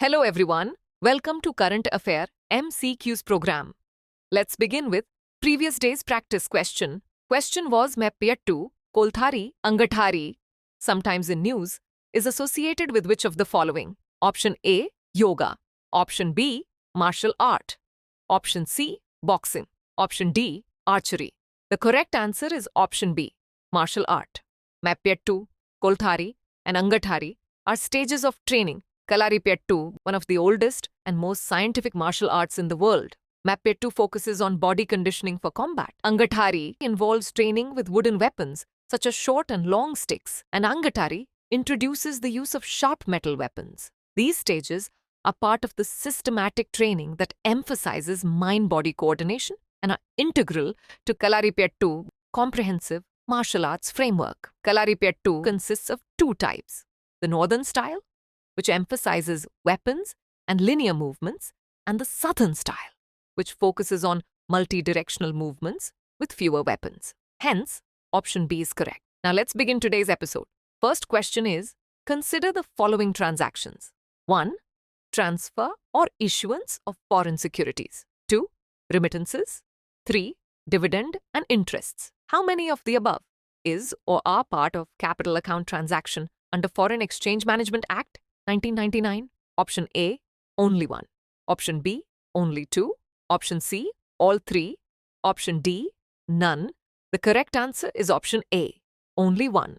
Hello everyone, welcome to Current Affair MCQs program. Let's begin with previous day's practice question. Question was Meppiyattu, Kolthari, Angathari, sometimes in news, is associated with which of the following? Option A, yoga. Option B, martial art. Option C, boxing. Option D, archery. The correct answer is option B, martial art. Meppiyattu, Kolthari, and Angathari are stages of training. Kalaripayattu, one of the oldest and most scientific martial arts in the world. Meppiyattu focuses on body conditioning for combat. Angathari involves training with wooden weapons such as short and long sticks, and Angathari introduces the use of sharp metal weapons. These stages are part of the systematic training that emphasizes mind-body coordination and are integral to Kalaripayattu comprehensive martial arts framework. Kalaripayattu consists of two types: the northern style, which emphasizes weapons and linear movements, and the southern style, which focuses on multi-directional movements with fewer weapons. Hence, option B is correct. Now let's begin today's episode. First question is, consider the following transactions. 1. Transfer or issuance of foreign securities. 2. Remittances. 3. Dividend and interests. How many of the above is or are part of capital account transaction under Foreign Exchange Management Act 1999? Option A, only 1. Option B, only 2. Option C, all 3. Option D, none. The correct answer is option A, only 1.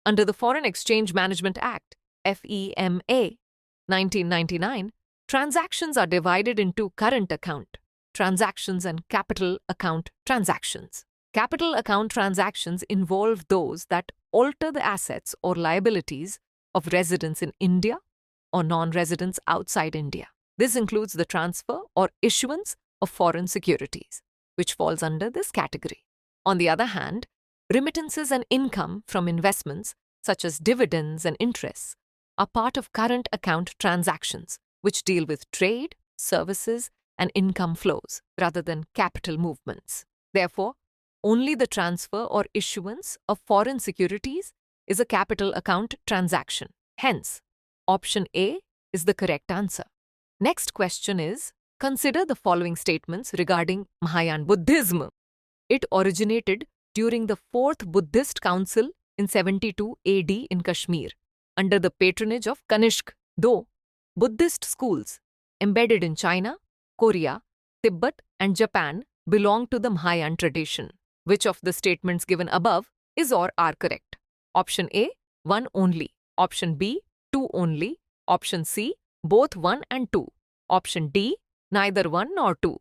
Under the Foreign Exchange Management Act, FEMA, 1999, transactions are divided into current account transactions and capital account transactions. Capital account transactions involve those that alter the assets or liabilities of residents in India or non-residents outside India. This includes the transfer or issuance of foreign securities, which falls under this category. On the other hand, remittances and income from investments, such as dividends and interests, are part of current account transactions, which deal with trade, services, and income flows rather than capital movements. Therefore, only the transfer or issuance of foreign securities is a capital account transaction. Hence, option A is the correct answer. Next question is, consider the following statements regarding Mahayana Buddhism. It originated during the 4th Buddhist Council in 72 AD in Kashmir, under the patronage of Kanishk, though Buddhist schools embedded in China, Korea, Tibet, and Japan belong to the Mahayana tradition. Which of the statements given above is or are correct? Option A, 1 only. Option B, 2 only. Option C, both 1 and 2. Option D, neither 1 nor 2.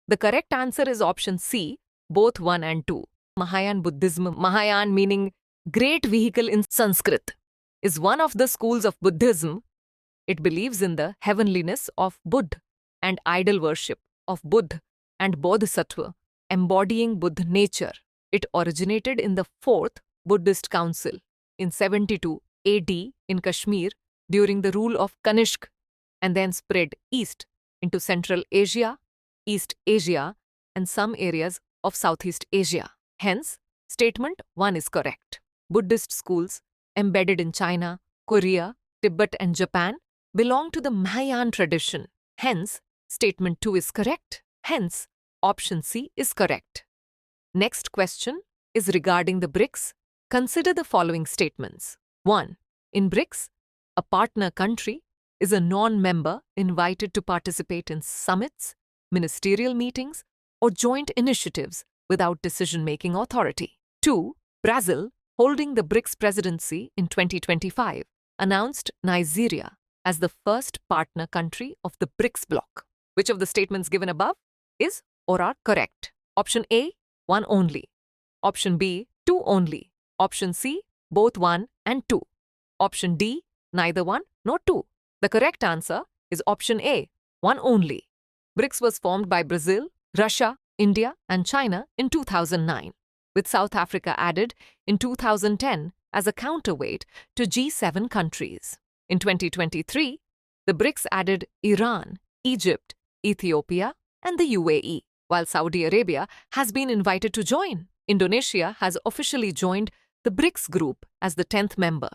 The correct answer is option C, both 1 and 2. Mahayana Buddhism, Mahayana meaning great vehicle in Sanskrit, is one of the schools of Buddhism. It believes in the heavenliness of Buddha and idol worship of Buddha and Bodhisattva, embodying Buddha nature. It originated in the 4th Buddhist Council in 72 AD in Kashmir during the rule of Kanishk, and then spread east into Central Asia, East Asia, and some areas of Southeast Asia. Hence, statement 1 is correct. Buddhist schools embedded in China, Korea, Tibet, and Japan belong to the Mahayana tradition. Hence, statement 2 is correct. Hence, option C is correct. Next question is regarding the BRICS. Consider the following statements. 1. In BRICS, a partner country is a non-member invited to participate in summits, ministerial meetings, or joint initiatives without decision-making authority. 2. Brazil, holding the BRICS presidency in 2025, announced Nigeria as the first partner country of the BRICS bloc. Which of the statements given above is or are correct? Option A, 1 only. Option B, 2 only. Option C, both 1 and 2. Option D, neither 1 nor 2. The correct answer is option A, 1 only. BRICS was formed by Brazil, Russia, India, and China in 2009, with South Africa added in 2010 as a counterweight to G7 countries. In 2023, the BRICS added Iran, Egypt, Ethiopia, and the UAE, while Saudi Arabia has been invited to join. Indonesia has officially joined the BRICS group as the 10th member,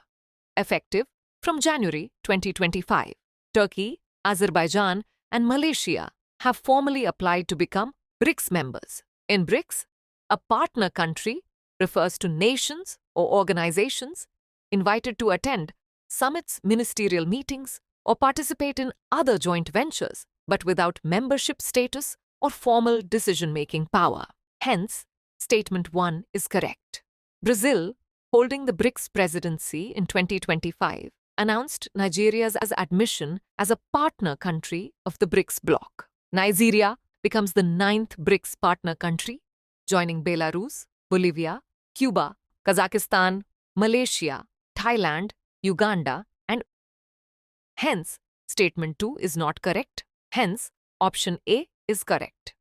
effective from January 2025. Turkey Azerbaijan, and Malaysia have formally applied to become BRICS members. In BRICS, a partner country refers to nations or organizations invited to attend summits, ministerial meetings, or participate in other joint ventures, but without membership status or formal decision-making power. Hence, Statement 1 is correct. Brazil, holding the BRICS presidency in 2025, announced Nigeria's admission as a partner country of the BRICS bloc. Nigeria becomes the 9th BRICS partner country, joining Belarus, Bolivia, Cuba, Kazakhstan, Malaysia, Thailand, Uganda, and hence, Statement 2 is not correct. Hence, option A is correct.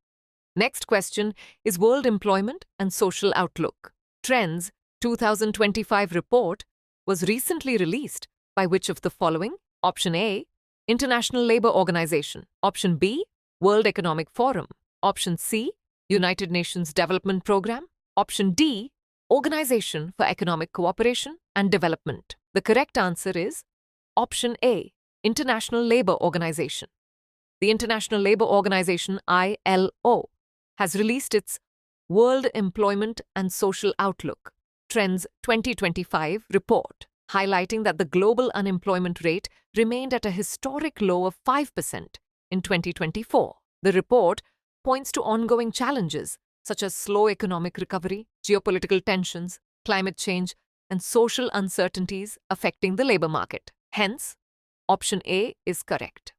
Next question is World Employment and Social Outlook. Trends 2025 report was recently released by which of the following? Option A, International Labour Organization. Option B, World Economic Forum. Option C, United Nations Development Programme. Option D, Organization for Economic Cooperation and Development. The correct answer is option A, International Labour Organization. The International Labour Organization, ILO, has released its World Employment and Social Outlook Trends 2025 report, highlighting that the global unemployment rate remained at a historic low of 5% in 2024. The report points to ongoing challenges such as slow economic recovery, geopolitical tensions, climate change, and social uncertainties affecting the labor market. Hence, option A is correct.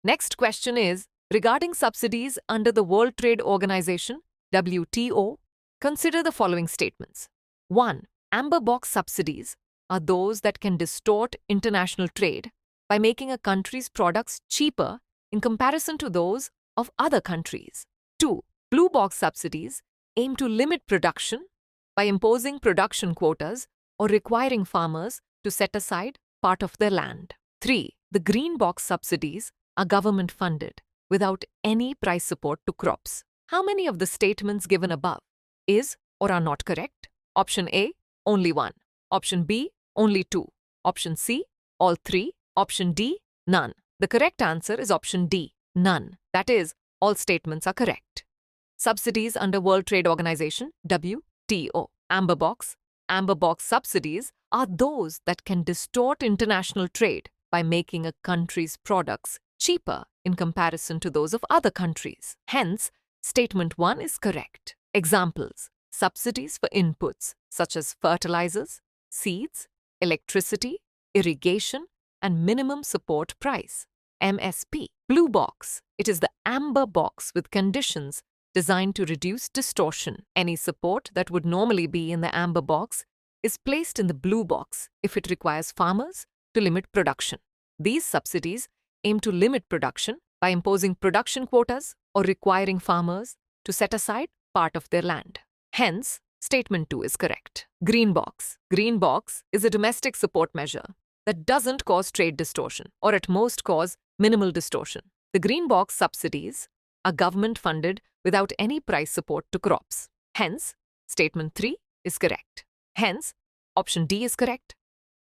Next question is, regarding subsidies under the World Trade Organization, WTO, consider the following statements. 1. Amber box subsidies are those that can distort international trade by making a country's products cheaper in comparison to those of other countries. 2. Blue box subsidies aim to limit production by imposing production quotas or requiring farmers to set aside part of their land. 3. The green box subsidies are government-funded without any price support to crops. How many of the statements given above is or are not correct? Option A, only 1. Option B, only 2. Option C, all 3. Option D, none. The correct answer is option D, none. That is, all statements are correct. Subsidies under World Trade Organization, WTO. Amber box subsidies are those that can distort international trade by making a country's products cheaper in comparison to those of other countries. Hence, Statement 1 is correct. Examples: subsidies for inputs such as fertilizers, seeds, electricity, irrigation, and minimum support price, MSP. Blue box. It is the amber box with conditions designed to reduce distortion. Any support that would normally be in the amber box is placed in the blue box if it requires farmers to limit production. These subsidies aim to limit production by imposing production quotas or requiring farmers to set aside part of their land. Hence, Statement 2 is correct. Green box. Green box is a domestic support measure that doesn't cause trade distortion or at most cause minimal distortion. The green box subsidies are government-funded without any price support to crops. Hence, Statement 3 is correct. Hence, option D is correct.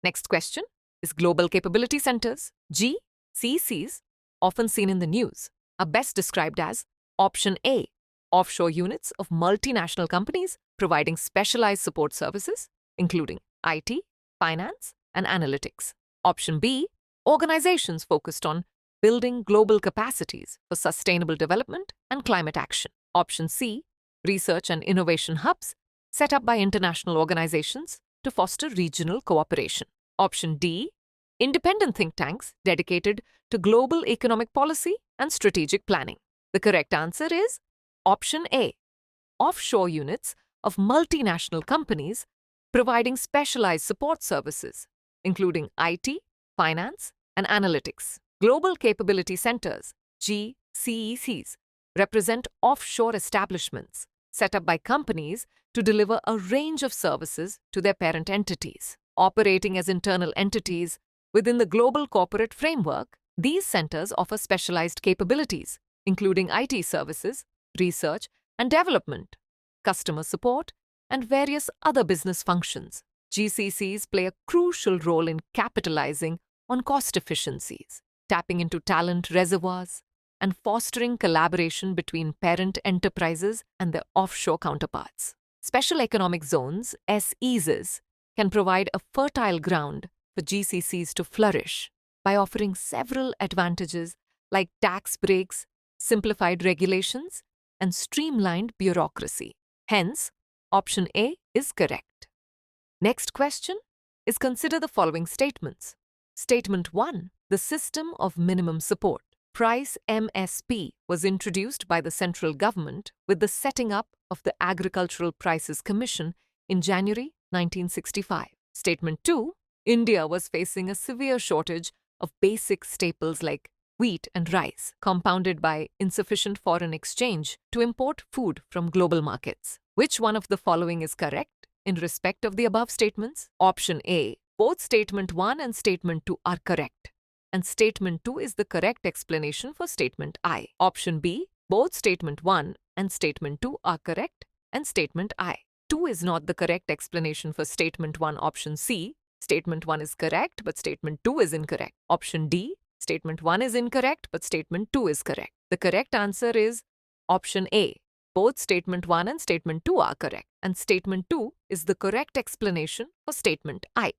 Next question is Global Capability Centers, GCCs, often seen in the news, are best described as option A, offshore units of multinational companies providing specialized support services, including IT, finance, and analytics. Option B, organizations focused on building global capacities for sustainable development and climate action. Option C, research and innovation hubs set up by international organizations to foster regional cooperation. Option D, independent think tanks dedicated to global economic policy and strategic planning. The correct answer is option A, offshore units of multinational companies providing specialized support services, including IT, finance, and analytics. Global Capability Centers, GCCs, represent offshore establishments set up by companies to deliver a range of services to their parent entities. Operating as internal entities within the global corporate framework, these centers offer specialized capabilities, including IT services, research and development, customer support, and various other business functions. GCCs play a crucial role in capitalizing on cost efficiencies tapping into talent reservoirs, and fostering collaboration between parent enterprises and their offshore counterparts. Special Economic Zones, SEZs, can provide a fertile ground for GCCs to flourish by offering several advantages like tax breaks, simplified regulations, and streamlined bureaucracy. Hence, option A is correct. Next question is consider the following statements. Statement 1. The system of minimum support, price MSP, was introduced by the central government with the setting up of the Agricultural Prices Commission in January 1965. Statement 2. India was facing a severe shortage of basic staples like wheat and rice, compounded by insufficient foreign exchange to import food from global markets. Which one of the following is correct in respect of the above statements? Option A. Both Statement 1 and Statement 2 are correct, and Statement 2 is the correct explanation for Statement I. Option B. Both Statement 1 and Statement 2 are correct, and Statement I. 2 is not the correct explanation for Statement 1. Option C. Statement 1 is correct, but Statement 2 is incorrect. Option D. Statement 1 is incorrect, but Statement 2 is correct. The correct answer is Option A. Both Statement 1 and Statement 2 are correct, and Statement 2 is the correct explanation for Statement I.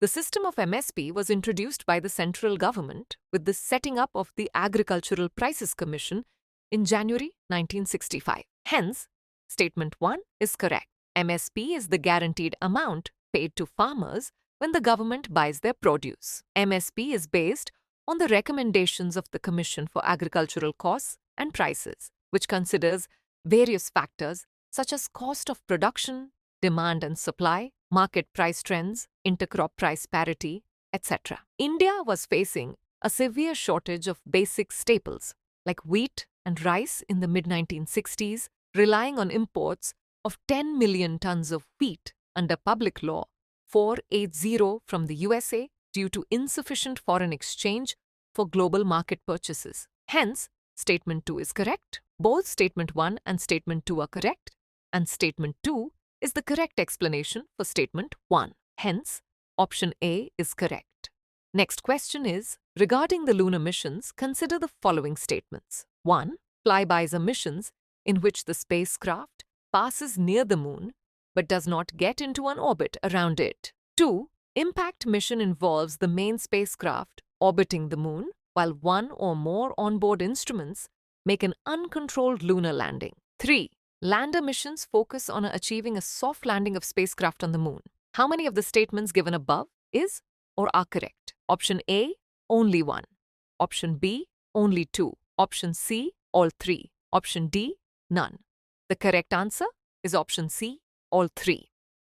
The system of MSP was introduced by the central government with the setting up of the Agricultural Prices Commission in January 1965. Hence, Statement 1 is correct. MSP is the guaranteed amount paid to farmers when the government buys their produce. MSP is based on the recommendations of the Commission for Agricultural Costs and Prices, which considers various factors such as cost of production, demand and supply, market price trends, intercrop price parity, etc. India was facing a severe shortage of basic staples like wheat and rice in the mid-1960s, relying on imports of 10 million tons of wheat under Public Law 480 from the USA due to insufficient foreign exchange for global market purchases. Hence, Statement 2 is correct. Both Statement 1 and Statement 2 are correct, and Statement 2 is the correct explanation for Statement 1. Hence, Option A is correct. Next question is, regarding the lunar missions, consider the following statements. 1. Flybys are missions in which the spacecraft passes near the moon but does not get into an orbit around it. 2. Impact mission involves the main spacecraft orbiting the moon, while one or more onboard instruments make an uncontrolled lunar landing. 3. Lander missions focus on achieving a soft landing of spacecraft on the moon. How many of the statements given above is or are correct? Option A, only 1. Option B, only 2. Option C, all 3. Option D, none. The correct answer is Option C, all 3.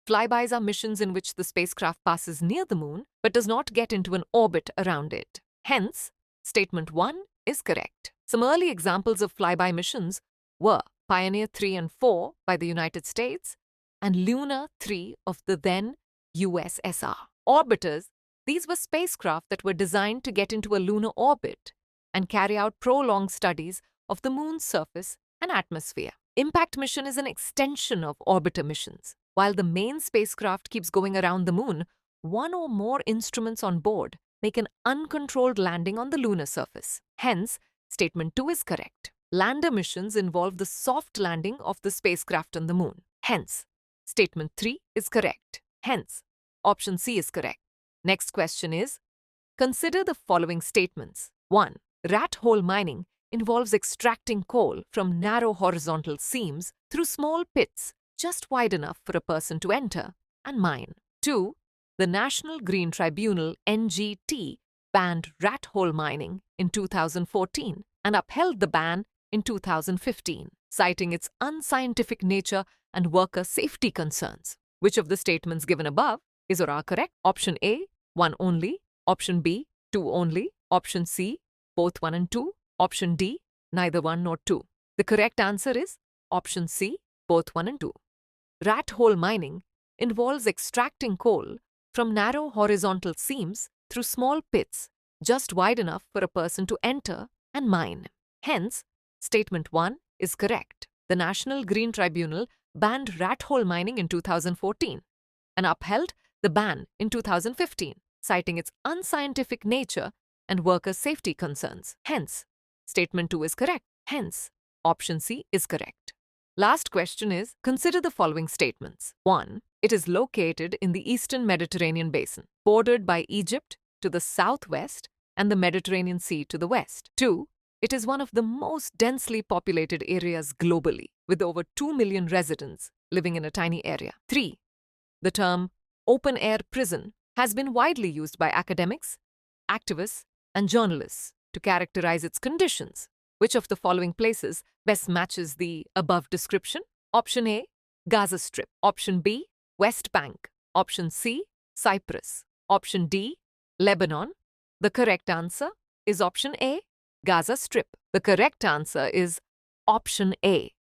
Flybys are missions in which the spacecraft passes near the moon but does not get into an orbit around it. Hence, Statement 1 is correct. Some early examples of flyby missions were Pioneer 3 and 4 by the United States and Luna 3 of the then USSR. Orbiters, these were spacecraft that were designed to get into a lunar orbit and carry out prolonged studies of the moon's surface and atmosphere. Impact mission is an extension of orbiter missions. While the main spacecraft keeps going around the moon, one or more instruments on board make an uncontrolled landing on the lunar surface. Hence, Statement 2 is correct. Lander missions involve the soft landing of the spacecraft on the moon. Hence, Statement 3 is correct. Hence, Option C is correct. Next question is, consider the following statements. 1. Rat hole mining involves extracting coal from narrow horizontal seams through small pits just wide enough for a person to enter and mine. 2. The National Green Tribunal (NGT) banned rat hole mining in 2014 and upheld the ban in 2015, citing its unscientific nature and worker safety concerns. Which of the statements given above is or are correct? Option A, 1 only. Option B, 2 only. Option C, both 1 and 2. Option D, neither 1 nor 2. The correct answer is Option C, both 1 and 2. Rat hole mining involves extracting coal from narrow horizontal seams through small pits just wide enough for a person to enter and mine. Hence, Statement 1 is correct. The National Green Tribunal banned rat hole mining in 2014 and upheld the ban in 2015, citing its unscientific nature and worker safety concerns. Hence, statement 2 is correct. Hence, option C is correct. Last question is, consider the following statements. 1. It is located in the eastern Mediterranean basin, bordered by Egypt to the southwest and the Mediterranean Sea to the west. 2. It is one of the most densely populated areas globally, with over 2 million residents living in a tiny area. 3. The term open-air prison has been widely used by academics, activists, and journalists to characterize its conditions. Which of the following places best matches the above description? Option A, Gaza Strip. Option B, West Bank. Option C, Cyprus. Option D, Lebanon. The correct answer is option A, Gaza Strip. The correct answer is option A,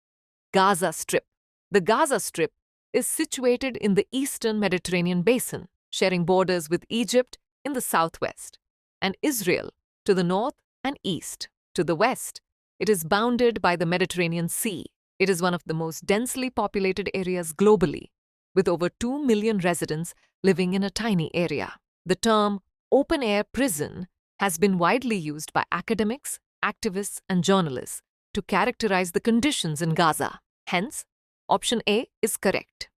Gaza Strip. The Gaza Strip is situated in the eastern Mediterranean basin, sharing borders with Egypt in the southwest and Israel to the north and east. To the west, it is bounded by the Mediterranean Sea. It is one of the most densely populated areas globally, with over 2 million residents living in a tiny area. The term open-air prison has been widely used by academics, activists, and journalists to characterize the conditions in Gaza. Hence, option A is correct.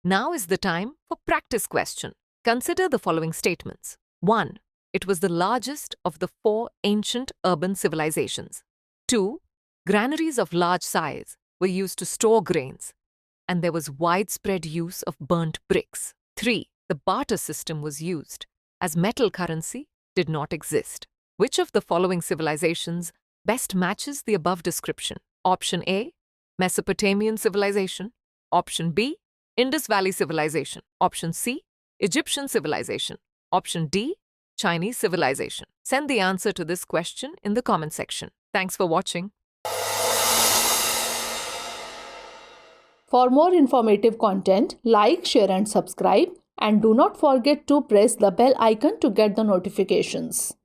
Now is the time for practice question. Consider the following statements. 1. It was the largest of the 4 ancient urban civilizations. 2. Granaries of large size were used to store grains, and there was widespread use of burnt bricks. 3. The barter system was used, as metal currency did not exist. Which of the following civilizations best matches the above description? Option A, Mesopotamian civilization. Option B, Indus Valley civilization. Option C, Egyptian civilization. Option D, Chinese civilization. Send the answer to this question in the comment section. Thanks for watching. For more informative content, like, share and subscribe, and do not forget to press the bell icon to get the notifications.